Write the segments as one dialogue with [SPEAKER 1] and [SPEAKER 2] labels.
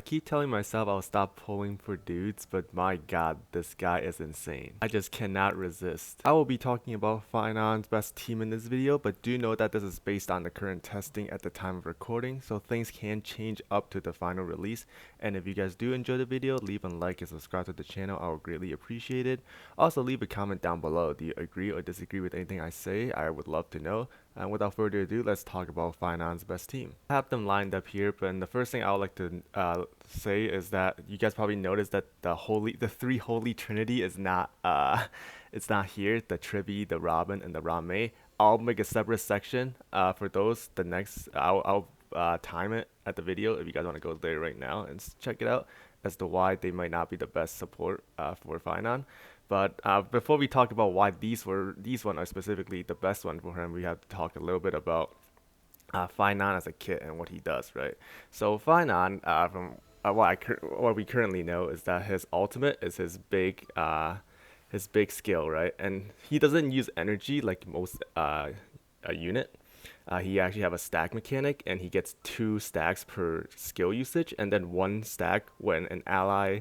[SPEAKER 1] I keep telling myself I'll stop pulling for dudes, but my god, this guy is insane. I just cannot resist. I will be talking about Phainon's best team in this video, but do know that this is based on the current testing at the time of recording, so things can change up to the final release. And if you guys do enjoy the video, leave a like and subscribe to the channel. I would greatly appreciate it. Also, leave a comment down below. Do you agree or disagree with anything I say? I would love to know. And without further ado, let's talk about Phainon's best team. I have them lined up here, but the first thing I would like to say is that you guys probably noticed that the three holy trinity is not it's not here. The Tribbie, the Robin, and the Rame. I'll make a separate section for those. The next I'll time it at the video if you guys want to go there right now and check it out as to why they might not be the best support for Phainon. But before we talk about why these one are specifically the best one for him, we have to talk a little bit about Phainon as a kit and what he does, right? So Phainon, from what we currently know is that his ultimate is his big skill, right? And he doesn't use energy like most a unit. He actually have a stack mechanic, and he gets 2 stacks per skill usage, and then 1 stack when an ally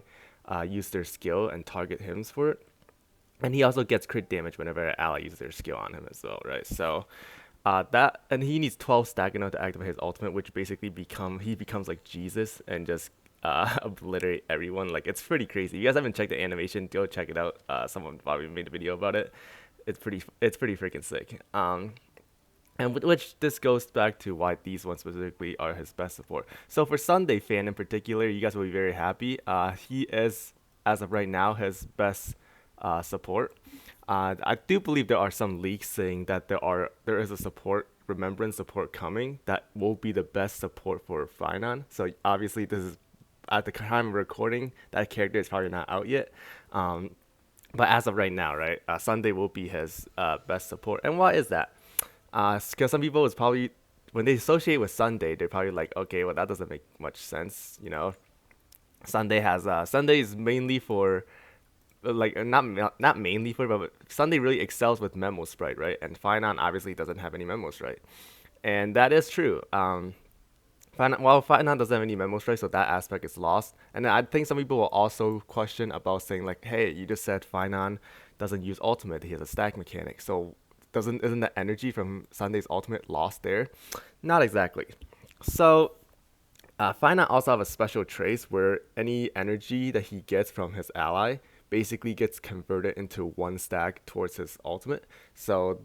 [SPEAKER 1] use their skill and target him for it. And he also gets crit damage whenever an ally uses their skill on him as well, right? So and he needs 12 stack in order to activate his ultimate, which basically he becomes like Jesus and just obliterate everyone. Like, it's pretty crazy. You guys haven't checked the animation, go check it out. Someone probably made a video about it. It's pretty freaking sick. And with which this goes back to why these ones specifically are his best support. So for Sunday fan in particular, you guys will be very happy. He is, as of right now, his best support. I do believe there are some leaks saying that there is a remembrance support coming that will be the best support for Phainon. So obviously this is at the time of recording, that character is probably not out yet. But as of right now, right, Sunday will be his best support. And why is that? Because some people is probably, when they associate with Sunday, they're probably like, okay, well, that doesn't make much sense, you know. Sunday is mainly for like not mainly for, but Sunday really excels with memo sprite, right? And Phainon obviously doesn't have any memo sprite, and that is true. Phainon doesn't have any memo sprite, so that aspect is lost. And I think some people will also question about saying like, hey, you just said Phainon doesn't use ultimate; he has a stack mechanic, so isn't the energy from Sunday's ultimate lost there? Not exactly. So Phainon also have a special trace where any energy that he gets from his ally basically gets converted into 1 stack towards his ultimate. So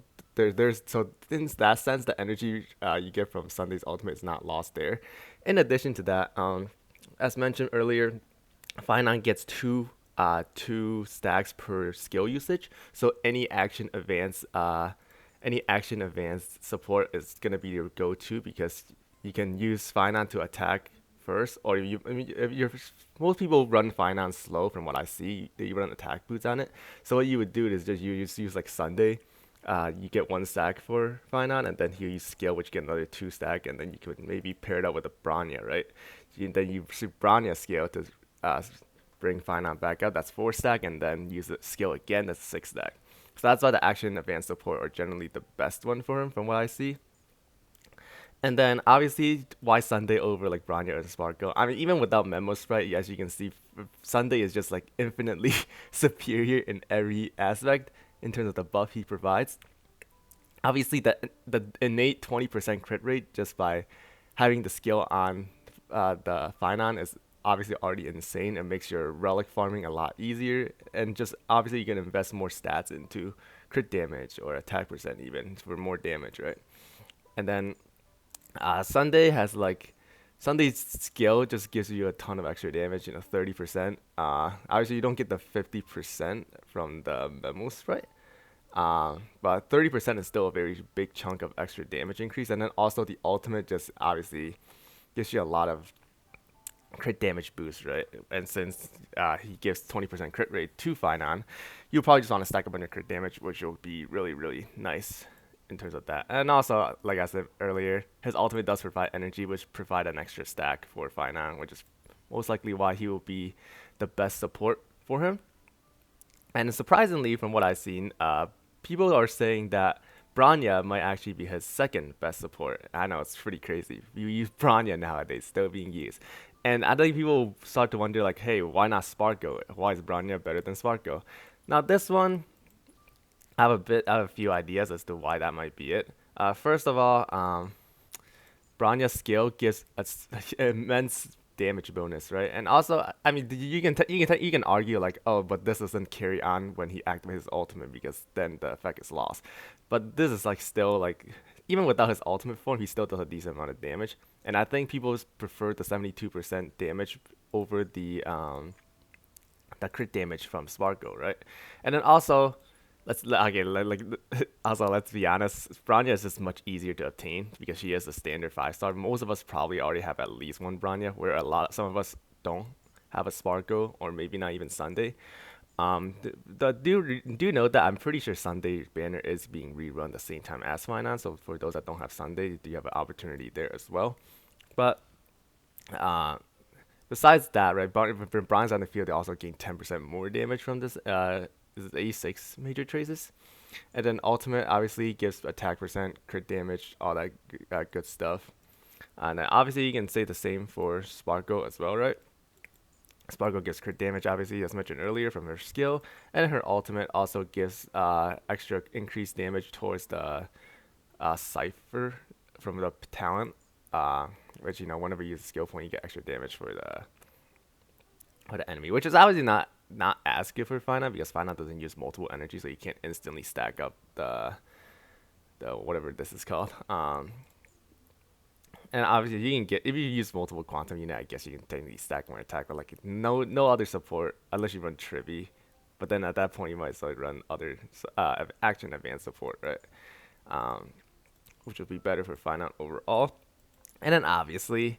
[SPEAKER 1] so in that sense, the energy you get from Sunday's ultimate is not lost there. In addition to that, as mentioned earlier, Phainon gets 2 stacks per skill usage. So any action advance support is gonna be your go-to, because you can use Phainon to attack first, or if you're most people run Phainon slow from what I see. They run attack boots on it. So what you would do is just use like Sunday. You get 1 stack for Phainon, and then he'll use skill, which get another 2 stack, and then you could maybe pair it up with a bronya, right? Then you shoot bronya skill to bring Phainon back up. That's 4 stack, and then use the skill again. That's 6 stack. So that's why the action advanced support are generally the best one for him from what I see. And then obviously why Sunday over like Bronya or Sparkle. I mean, even without Memo Sprite, as you can see, Sunday is just like infinitely superior in every aspect in terms of the buff he provides. Obviously the innate 20% crit rate just by having the skill on the Phainon is obviously already insane, and makes your relic farming a lot easier. And just obviously you can invest more stats into crit damage or attack percent even for more damage, right? And then Sunday's skill just gives you a ton of extra damage, 30%. Obviously you don't get the 50% from the memo sprite. But 30% is still a very big chunk of extra damage increase. And then also the ultimate just obviously gives you a lot of crit damage boost, right? And since he gives 20% crit rate to Phainon, you'll probably just want to stack up on your crit damage, which will be really, really nice in terms of that. And also, like I said earlier, his ultimate does provide energy, which provide an extra stack for Phainon, which is most likely why he will be the best support for him. And surprisingly, from what I've seen, people are saying that Bronya might actually be his second best support. I know, it's pretty crazy. You use Bronya nowadays, still being used. And I think people start to wonder like, hey, why not Sparko? Why is Bronya better than Sparko? Now this one, I have a few ideas as to why that might be it. First of all, Bronya's skill gives immense damage bonus, right? And also, I mean, you can argue like, oh, but this doesn't carry on when he activates his ultimate because then the effect is lost. But this is like still like, even without his ultimate form, he still does a decent amount of damage. And I think people prefer the 72% damage over the crit damage from Sparko, right? And then also, also let's be honest, Bronya is just much easier to obtain because she is a standard 5-star. Most of us probably already have at least one Bronya, where some of us don't have a Sparko or maybe not even Sunday. Do note that I'm pretty sure Sunday banner is being rerun the same time as Phainon, so for those that don't have Sunday, you have an opportunity there as well. But uh, besides that, right, when Bronze on the field, they also gain 10% more damage from this. This is A6 major traces. And then ultimate obviously gives attack percent, crit damage, all that good stuff. And then obviously you can say the same for Sparko as well, right? Sparko gives crit damage, obviously, as mentioned earlier, from her skill. And her ultimate also gives extra increased damage towards the Cypher from the talent. Which, you know, whenever you use a skill point, you get extra damage for the enemy, which is obviously not as good for Phainon because Phainon doesn't use multiple energy, so you can't instantly stack up the whatever this is called. And obviously you can get, if you use multiple quantum unit, I guess you can technically stack more attack, but like no other support unless you run Tribbie. But then at that point you might as well run other action advanced support, right? Which would be better for Phainon overall. And then obviously,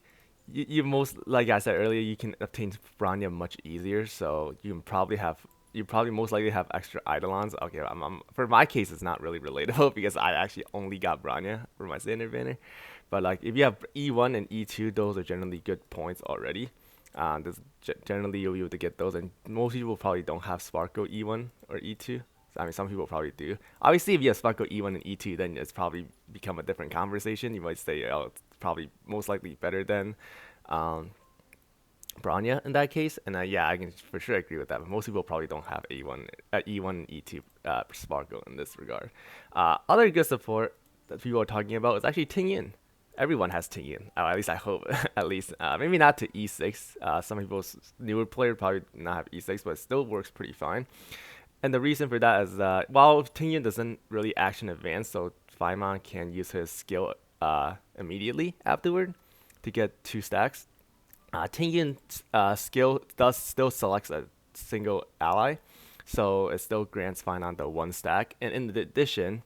[SPEAKER 1] you most, like I said earlier, you can obtain Bronya much easier. So you probably most likely have extra Eidolons. Okay, for my case, it's not really relatable because I actually only got Bronya for my standard banner. But like if you have E1 and E2, those are generally good points already. Generally you'll be able to get those, and most people probably don't have Sparko E1 or E2. I mean, some people probably do. Obviously, if you have Sparko E1 and E2, then it's probably become a different conversation. You might say, oh, it's probably most likely better than Bronya in that case. And yeah, I can for sure agree with that. But most people probably don't have E1 and E2 Sparko in this regard. Other good support that people are talking about is actually Tingyin. Everyone has Tingyin. At least I hope. At least maybe not to E6. Some people's newer player probably not have E6, but it still works pretty fine. And the reason for that is that while Tingyin doesn't really action advance, so Phainon can use his skill immediately afterward to get 2 stacks. Tingyin's skill still selects a single ally, so it still grants Phainon the 1 stack. And in addition,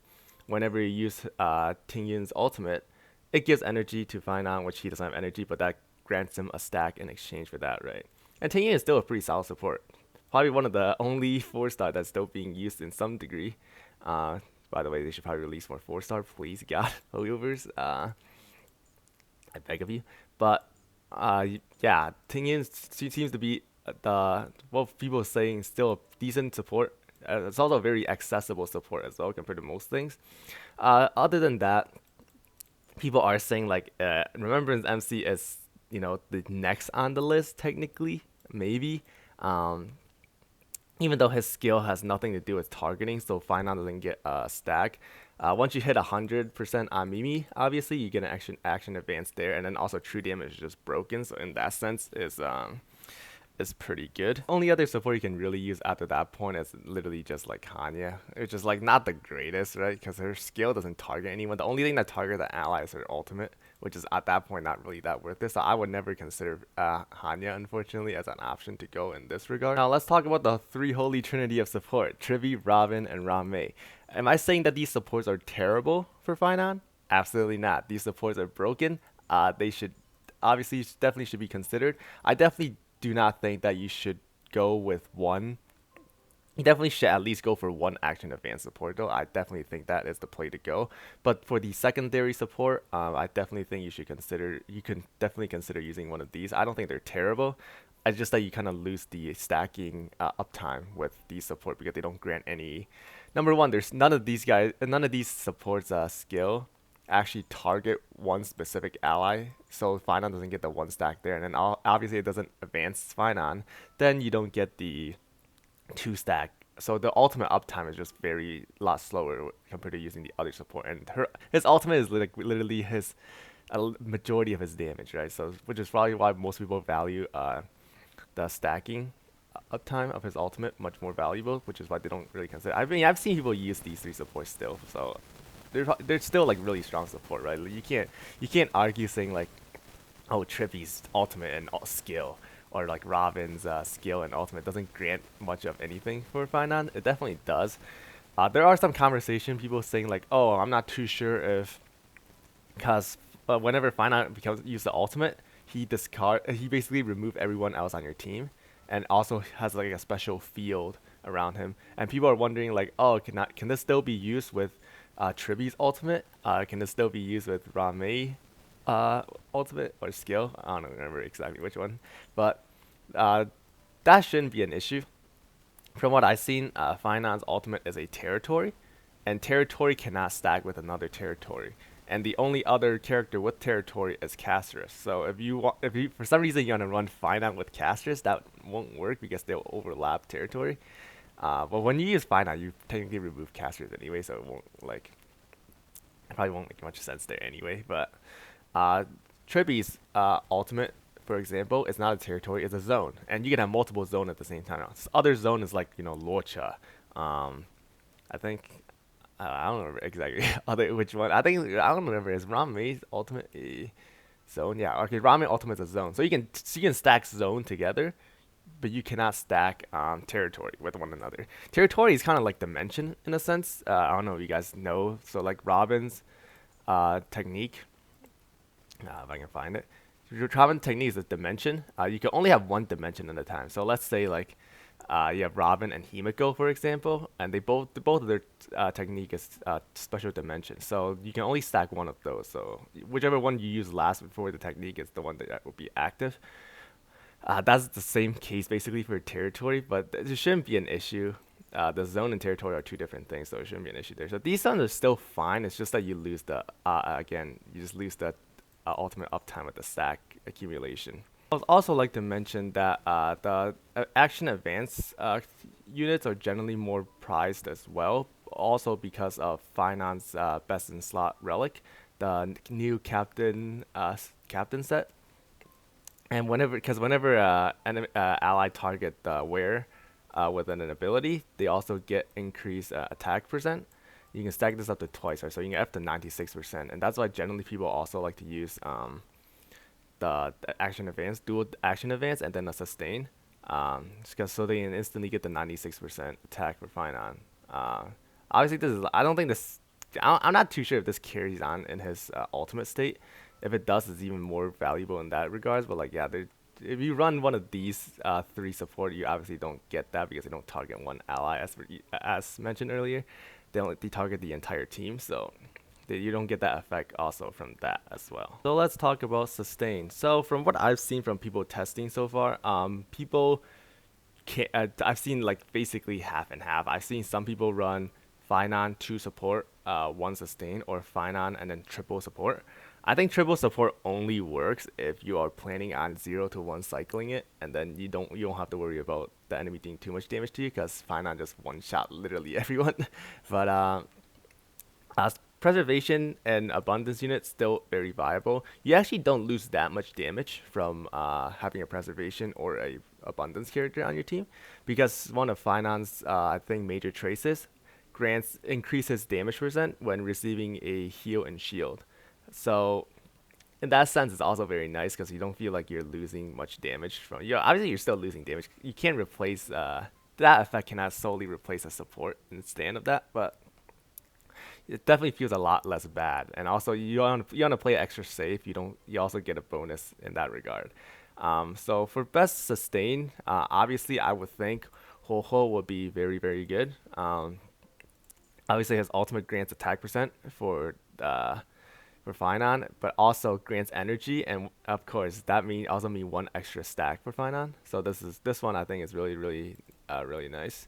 [SPEAKER 1] whenever you use Tingyin's ultimate, it gives energy to Phainon, which he doesn't have energy, but that grants him a stack in exchange for that, right? And Tingyin is still a pretty solid support. Probably one of the only 4-star that's still being used in some degree. By the way, they should probably release more 4-star, please, God, Holyovers. I beg of you. But yeah, Tingyin seems to be people are saying still a decent support. It's also a very accessible support as well compared to most things. Other than that, people are saying like Remembrance MC is, you know, the next on the list technically, maybe. Even though his skill has nothing to do with targeting, so Phainon doesn't get a stack. Once you hit 100% on Mimi, obviously you get an action advance there, and then also true damage is just broken. So in that sense, is pretty good. Only other support you can really use after that point is literally just like Hanya, which is like not the greatest, right? Because her skill doesn't target anyone. The only thing that targets the ally is her ultimate, which is at that point not really that worth it. So I would never consider Hanya, unfortunately, as an option to go in this regard. Now let's talk about the 3 holy trinity of support: Tribbie, Robin, and Rame. Am I saying that these supports are terrible for Phainon? Absolutely not. These supports are broken. They should obviously definitely should be considered. I definitely do not think that you should go with one. You definitely should at least go for 1 action advance support though. I definitely think that is the play to go. But for the secondary support, I definitely think you can definitely consider using one of these. I don't think they're terrible. It's just that you kind of lose the stacking uptime with these support because they don't grant any. Number one, there's none of these supports skill actually target one specific ally, so Phainon doesn't get the one stack there, and then obviously it doesn't advance Phainon, then you don't get the two stack. So the ultimate uptime is just very lot slower compared to using the other support, and his ultimate is literally his a majority of his damage, right? So which is probably why most people value the stacking uptime of his ultimate much more valuable, which is why they don't really consider. I mean, I've seen people use these three supports still, so they're still like really strong support, right? Like, you can't argue saying like, oh, Tribbie's ultimate and skill, or like Robin's skill and ultimate doesn't grant much of anything for Phainon. It definitely does. There are some conversation people saying like, oh, I'm not too sure if, because whenever Phainon use the ultimate, he basically remove everyone else on your team, and also has like a special field around him. And people are wondering like, oh, can this still be used with Tribbie's ultimate? Can this still be used with Ramei ultimate or skill? I don't remember exactly which one, but that shouldn't be an issue. From what I've seen, Phainon's ultimate is a territory, and territory cannot stack with another territory. And the only other character with territory is Castress. So if you for some reason you want to run Phainon with Castress, that won't work because they'll overlap territory. But when you use Phainon, you technically remove Castress anyway, so it probably won't make much sense there anyway. But Tribbie's ultimate, for example, is not a territory; it's a zone, and you can have multiple zones at the same time. This other zone is like Lorcha. I think I don't remember exactly which one. I don't remember. Is Ramei's ultimate a zone? Yeah, okay. Ramei ultimate is a zone, so you can stack zone together, but you cannot stack territory with one another. Territory is kind of like dimension in a sense. I don't know if you guys know. So like Robin's technique, if I can find it. Your Robin technique is a dimension. You can only have one dimension at a time. So let's say like you have Robin and Himiko, for example, and both of their technique is special dimension. So you can only stack one of those. So whichever one you use last before the technique is the one that will be active. That's the same case basically for territory, but there shouldn't be an issue. The zone and territory are two different things, so it shouldn't be an issue there. So these zones are still fine. It's just that you lose you just lose the ultimate uptime with the stack accumulation. I would also like to mention that the action advance units are generally more prized as well, also because of Phainon's best in slot relic, the new captain set. And whenever an ally target the wearer with an ability, they also get increased attack percent. You can stack this up to twice, right? So you can get up to 96%, and that's why generally people also like to use the action advance, dual action advance, and then a sustain, so they can instantly get the 96% attack for Phainon. Obviously, I'm not too sure if this carries on in his ultimate state. If it does, it's even more valuable in that regards. But like, yeah, if you run one of these three support, you obviously don't get that because they don't target one ally, as mentioned earlier. They target the entire team, so you don't get that effect also from that as well. So let's talk about sustain. So from what I've seen from people testing so far, I've seen like basically half and half. I've seen some people run Phainon 2 support, 1 sustain, or Phainon and then triple support. I think triple support only works if you are planning on 0 to 1 cycling it, and then you don't have to worry about the enemy doing too much damage to you, because Phainon just one shot literally everyone. But preservation and abundance units still very viable. You actually don't lose that much damage from having a preservation or a abundance character on your team, because one of Phainon's I think major traces increases damage percent when receiving a heal and shield. So in that sense, it's also very nice because you don't feel like you're losing much damage from. Obviously you're still losing damage. You can't replace that effect cannot solely replace a support instead of that, but it definitely feels a lot less bad. And also you want to play extra safe. You also get a bonus in that regard. So for best sustain, obviously I would think Ho Ho would be very, very good. Obviously his ultimate grants attack percent for Phainon, but also grants energy, and of course that also mean 1 extra stack for Phainon. So this one I think is really, really, really nice.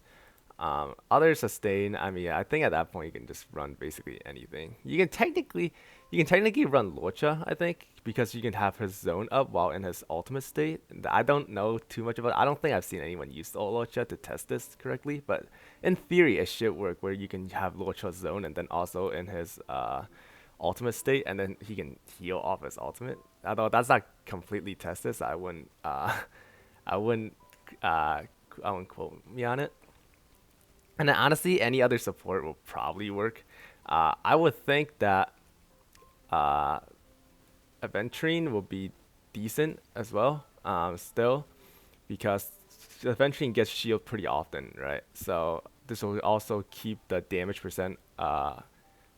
[SPEAKER 1] Other sustain, I mean, I think at that point you can just run basically anything. You can technically You can technically run Lucha, I think, because you can have his zone up while in his ultimate state. I don't know too much about it. I don't think I've seen anyone use Lucha to test this correctly, but in theory, it should work where you can have Lucha zone and then also in his ultimate state, and then he can heal off his ultimate. Although that's not completely tested, so I wouldn't, I wouldn't quote me on it. And then honestly, any other support will probably work. I would think that uh, Aventurine will be decent as well. Still, because Aventurine gets shield pretty often, right? So this will also keep the damage percent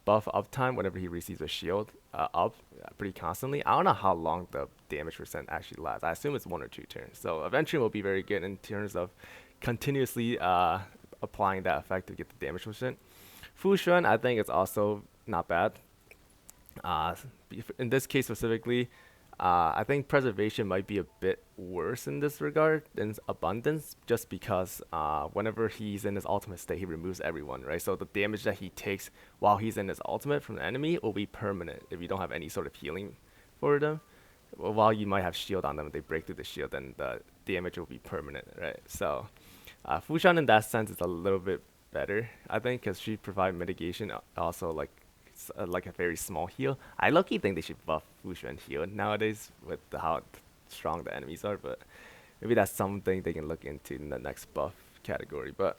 [SPEAKER 1] buff uptime whenever he receives a shield up pretty constantly. I don't know how long the damage percent actually lasts. I assume it's 1 or 2 turns. So Aventurine will be very good in terms of continuously applying that effect to get the damage percent. Fushan, I think it's also not bad. Uh, in this case specifically, I think preservation might be a bit worse in this regard than abundance, just because whenever he's in his ultimate state, he removes everyone, right? So the damage that he takes while he's in his ultimate from the enemy will be permanent if you don't have any sort of healing for them. Well, while you might have shield on them, if they break through the shield, then the damage will be permanent, right? So Fushan in that sense is a little bit better, I think, because she provide mitigation, also like a very small heal. I low-key think they should buff Fushan heal nowadays with how strong the enemies are, but maybe that's something they can look into in the next buff category. But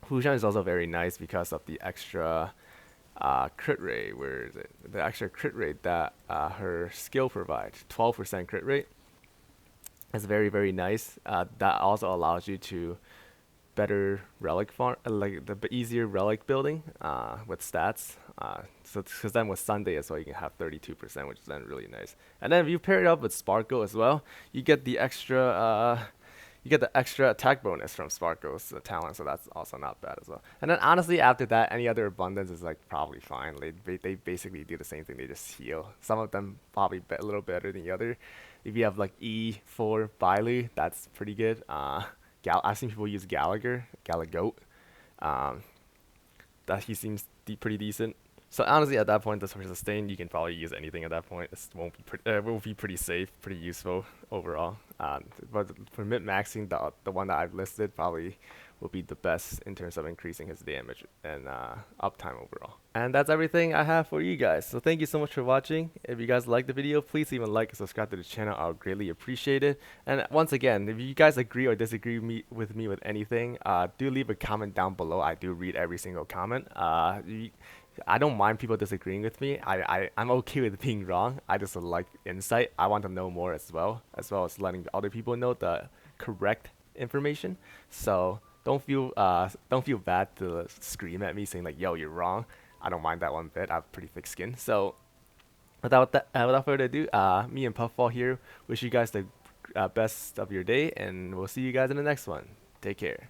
[SPEAKER 1] Fushan is also very nice because of the extra crit rate. Where is it? The extra crit rate that her skill provides, 12% crit rate. It's very, very nice. That also allows you to better relic farm, like the easier relic building with stats. So because then with Sunday as well, you can have 32%, which is then really nice. And then if you pair it up with Sparkle as well, you get the extra attack bonus from Sparkle's talent, so that's also not bad as well. And then honestly, after that, any other abundance is like probably fine. They basically do the same thing. They just heal. Some of them probably a little better than the other. If you have like E4 Bailu, that's pretty good. I've seen people use Galagoat. Um, that he seems pretty decent. So honestly, at that point, the source sustain, you can probably use anything at that point. It won't be pretty safe, pretty useful overall. But for mid maxing, the one that I've listed probably will be the best in terms of increasing his damage and uptime overall. And that's everything I have for you guys. So thank you so much for watching. If you guys liked the video, please leave a like and subscribe to the channel. I would greatly appreciate it. And once again, if you guys agree or disagree with me with anything, do leave a comment down below. I do read every single comment. I don't mind people disagreeing with me. I'm okay with being wrong. I just like insight. I want to know more as well as letting other people know the correct information. So don't feel bad to scream at me saying like, yo, you're wrong. I don't mind that one bit. I have pretty thick skin. So without further ado, me and Puffball here wish you guys the best of your day, and we'll see you guys in the next one. Take care.